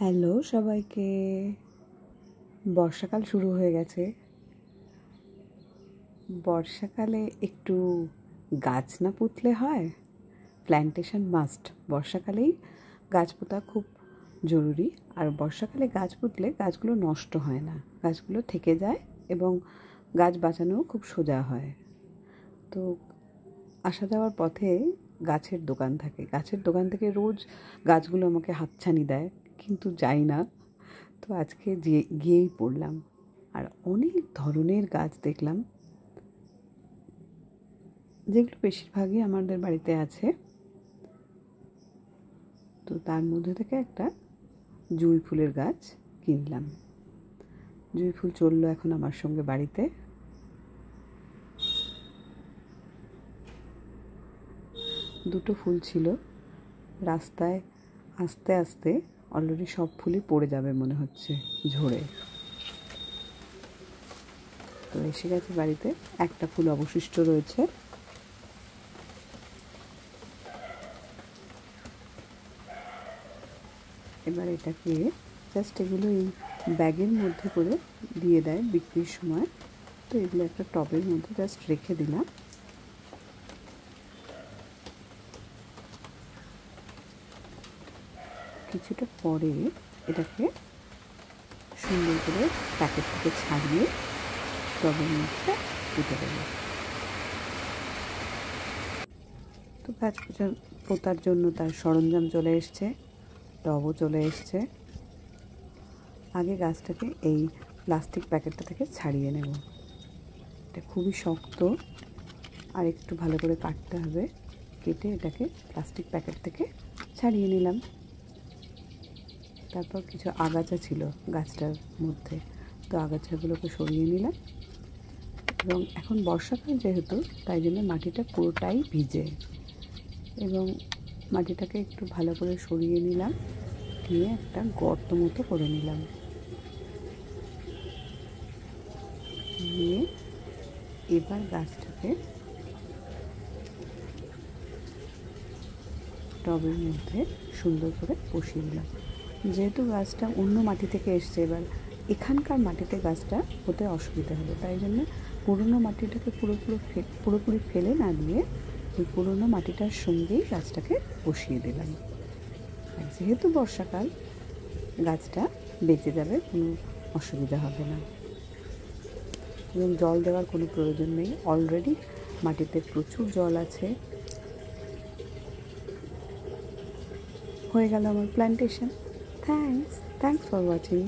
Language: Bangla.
হ্যালো সবাইকে। বর্ষাকাল শুরু হয়ে গেছে। বর্ষাকালে একটু গাছ না পুঁতলে হয়? Plantation must. বর্ষাকালেই গাছ পোঁতা খুব জরুরি। আর বর্ষাকালে গাছ পুঁতলে গাছগুলো নষ্ট হয় না, গাছগুলো থেকে যায় এবং গাছ বাঁচানোও খুব সোজা হয়। তো আসা যাওয়ার পথে গাছের দোকান থাকে, গাছের দোকান থেকে রোজ গাছগুলো আমাকে হাতছানি দেয়, কিন্তু যাই না। তো আজকে গিয়েই পড়লাম, আর অনেক ধরনের গাছ দেখলাম, যেগুলো বেশিরভাগই আমাদের বাড়িতে আছে। তো তার মধ্যে থেকে একটা জুঁই ফুলের গাছ কিনলাম। জুঁই ফুল চললো এখন আমার সঙ্গে বাড়িতে। দুটো ফুল ছিল, রাস্তায় আস্তে আস্তে অলরেডি সব ফুলই পড়ে যাবে মনে হচ্ছে ঝরে। তো এসে গেছে বাড়িতে, একটা ফুল অবশিষ্ট রয়েছে। এবার এটাকে জাস্ট এগুলো এই ব্যাগের মধ্যে করে দিয়ে দেয় বিক্রির সময়। তো এগুলো একটা টবের মধ্যে জাস্ট রেখে দিলাম। কিছুটা পরে এটাকে সুন্দর করে প্যাকেট থেকে ছাড়িয়ে টবের মধ্যে দিতে দেবো। তো গাছ পোঁতার জন্য তার সরঞ্জাম চলে এসছে, টবও চলে এসছে। আগে গাছটাকে এই প্লাস্টিক প্যাকেটটা থেকে ছাড়িয়ে নেব। এটা খুবই শক্ত, আর একটু ভালো করে কাটতে হবে। কেটে এটাকে প্লাস্টিক প্যাকেট থেকে ছাড়িয়ে নিলাম। তারপর কিছু আগাছা ছিল গাছটার মধ্যে, তো আগাছাগুলোকে সরিয়ে নিলাম। এবং এখন বর্ষাকাল যেহেতু, তাই জন্য মাটিটা পুরোটাই ভিজে, এবং মাটিটাকে একটু ভালো করে সরিয়ে নিলাম, নিয়ে একটা গর্ত মতো করে নিলাম। নিয়ে এবার গাছটাকে টবের মধ্যে সুন্দর করে বসিয়ে দিলাম। যেহেতু গাছটা অন্য মাটি থেকে এসছে, এবার এখানকার মাটিতে গাছটা হতে অসুবিধা হবে, তাই জন্য পুরনো মাটিটাকে পুরোপুরি ফেলে না দিয়ে ওই পুরনো মাটিটার সঙ্গেই গাছটাকে বসিয়ে দিলাম। আর যেহেতু বর্ষাকাল, গাছটা বেঁচে যাবে, কোনো অসুবিধা হবে না। এবং জল দেওয়ার কোনো প্রয়োজন নেই, অলরেডি মাটিতে প্রচুর জল আছে। হয়ে গেল আমার প্ল্যান্টেশন। Thanks for watching.